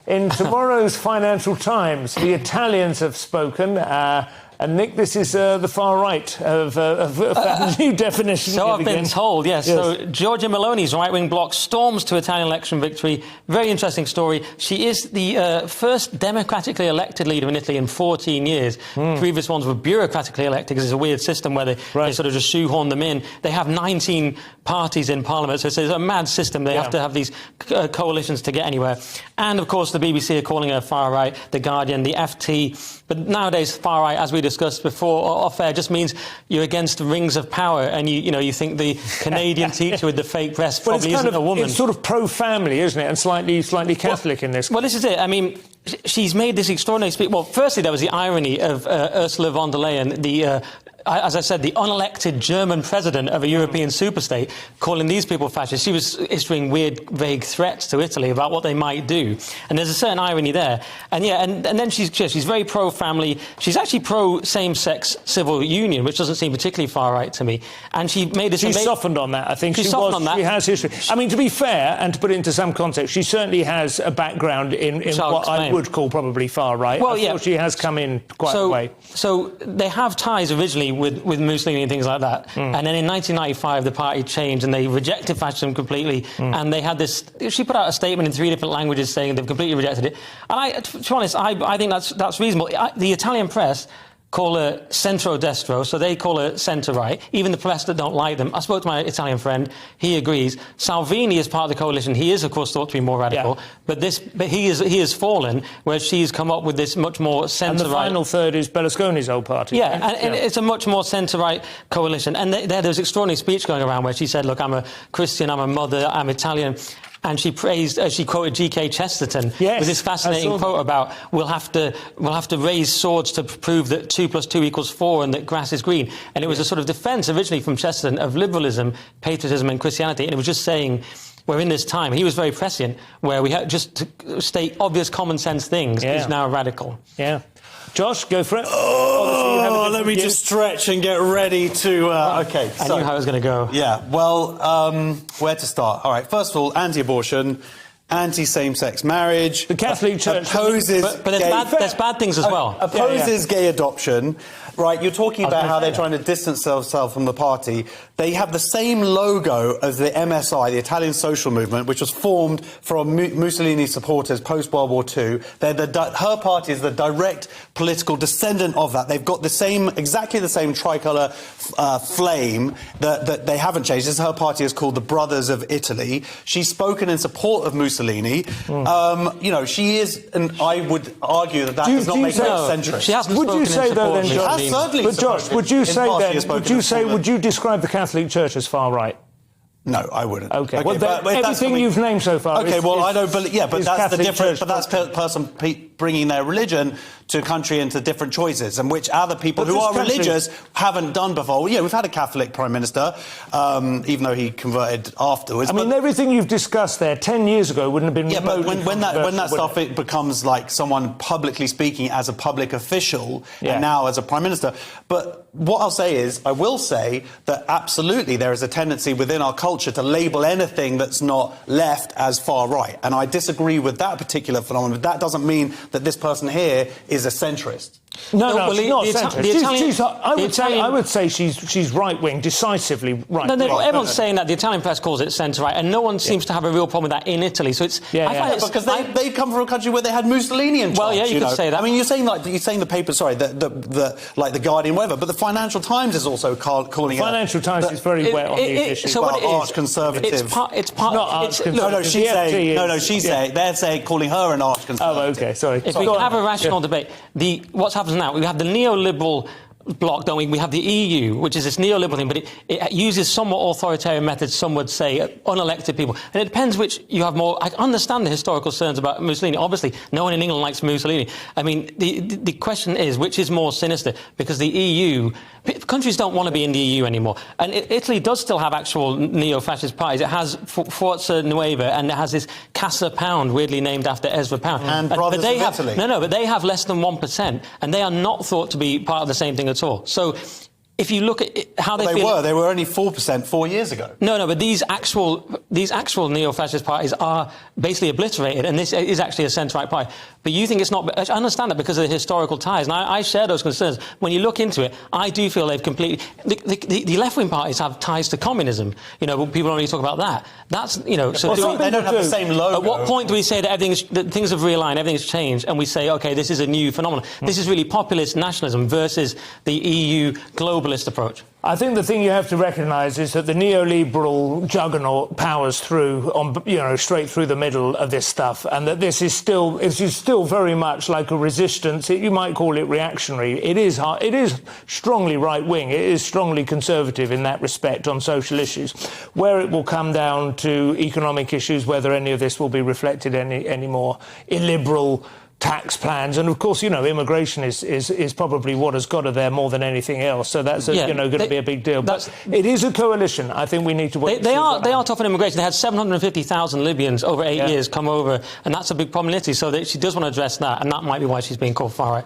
In tomorrow's Financial Times, the Italians have spoken. And Nick, this is the far right of that new definition. So I've been told, yes. So Giorgia Meloni's right-wing bloc storms to Italian election victory. Very interesting story. She is the first democratically elected leader in Italy in 14 years. Previous ones were bureaucratically elected because it's a weird system where they sort of just shoehorn them in. They have 19 parties in parliament, so it's a mad system. They have to have these coalitions to get anywhere. And, of course, the BBC are calling her far right, The Guardian, the FT. But nowadays, far right, as we discussed before off air, just means you're against the rings of power, and you think the Canadian teacher with the fake breast probably isn't a woman. It's sort of pro-family, isn't it, and slightly Catholic in this. Well, this is it. I mean, she's made this extraordinary speech. Well, firstly, there was the irony of Ursula von der Leyen, as I said, the unelected German president of a European superstate, calling these people fascists. She was issuing weird, vague threats to Italy about what they might do. And there's a certain irony there. And and then she's very pro-family. She's actually pro-same-sex civil union, which doesn't seem particularly far-right to me. And she made this... She's softened on that, I think. She has history. I mean, to be fair, and to put it into some context, she certainly has a background in what I would call probably far-right. Well, I thought she has come in quite a way. So they have ties originally with Mussolini and things like that. And then in 1995, the party changed and they rejected fascism completely. And they had this... She put out a statement in 3 different languages saying they've completely rejected it. And to be honest, I think that's reasonable. The Italian press call her centro-destro, so they call her centre-right. Even the press that don't like them. I spoke to my Italian friend. He agrees. Salvini is part of the coalition. He is, of course, thought to be more radical. But he has fallen, where she's come up with this much more centre-right... And the final third is Berlusconi's old party. And it's a much more centre-right coalition. And there was an extraordinary speech going around where she said, look, I'm a Christian, I'm a mother, I'm Italian. And she praised, she quoted G.K. Chesterton with this fascinating quote about we'll have to raise swords to prove that 2 + 2 = 4 and that grass is green. And it was a sort of defence originally from Chesterton of liberalism, patriotism and Christianity. And it was just saying we're in this time. He was very prescient, where we had just to state obvious common sense things is now radical. Josh, go for it. Let me just stretch and get ready to... OK. I knew how it was going to go. Yeah, well, where to start? All right, first of all, anti-abortion, anti-same-sex marriage. The Catholic Church opposes... But there's bad things as well. Opposes gay adoption. Right, you're talking about how they're trying to distance themselves from the party. They have the same logo as the MSI, the Italian Social Movement, which was formed from Mussolini supporters post-World War II. Her party is the direct political descendant of that. They've got exactly the same tricolour flame that they haven't changed. Her party is called the Brothers of Italy. She's spoken in support of Mussolini. She is, and I would argue that does not make her centrist. She hasn't spoken in support of Mussolini. But Josh, would you describe the Catholic Church as far right? No, I wouldn't. OK, everything you've named so far. OK, I don't believe. Yeah, but that's the difference. But that's person bringing their religion to a country into different choices, and which other people who are religious haven't done before. Yeah, we've had a Catholic Prime Minister, even though he converted afterwards. I mean, everything you've discussed there 10 years ago wouldn't have been. Yeah, but when that stuff it becomes like someone publicly speaking as a public official and now as a Prime Minister. But what I'll say is, I will say that absolutely there is a tendency within our culture to label anything that's not left as far right, and I disagree with that particular phenomenon. But that doesn't mean that this person here is a centrist. No, she's not centrist. I would say she's right-wing, decisively right. No, everyone's saying that. The Italian press calls it centre-right, and no one seems to have a real problem with that in Italy. So it's because they come from a country where they had Mussolini in charge. Well, you could say that. I mean, you're saying the paper, sorry, like the Guardian, whatever. But the Financial Times is also calling it. Financial Times is very wet on the issue. So what it is? Arch-conservative. It's part. Not arch-conservative. They're saying calling her an arch-conservative. Oh, OK, sorry. If we have a rational debate, what's happens now, we have the neoliberal bloc, don't we? We have the EU, which is this neoliberal thing, but it uses somewhat authoritarian methods, some would say, unelected people. And it depends which you have more. I understand the historical concerns about Mussolini. Obviously, no one in England likes Mussolini. I mean, the question is, which is more sinister? Because the EU... Countries don't want to be in the EU anymore. And Italy does still have actual neo-fascist parties. It has Forza Nuova, and it has this Casa Pound, weirdly named after Ezra Pound. And Brothers of Italy. But they have less than 1%, and they are not thought to be part of the same thing at all. So if you look at how they were only 4% 4 years ago. No, but these actual neo-fascist parties are basically obliterated, and this is actually a centre-right party. But you think it's not... I understand that because of the historical ties, and I share those concerns. When you look into it, I do feel they've completely... The left-wing parties have ties to communism. You know, people don't really talk about that. That's, you know... So they don't have the same logo. At what point do we say that things have realigned, everything's changed, and we say, OK, this is a new phenomenon? This is really populist nationalism versus the EU globalist approach. I think the thing you have to recognise is that the neoliberal juggernaut powers through, straight through the middle of this stuff, and that this is still very much like a resistance. You might call it reactionary. It is strongly right-wing. It is strongly conservative in that respect on social issues. Where it will come down to economic issues, whether any of this will be reflected any more illiberal tax plans, and of course, immigration is probably what has got her there more than anything else. So that's going to be a big deal. But it is a coalition. I think we need to wait. They are tough on immigration. They had 750,000 Libyans over 8 years come over, and that's a big problem in Italy. So she does want to address that, and that might be why she's being called far right.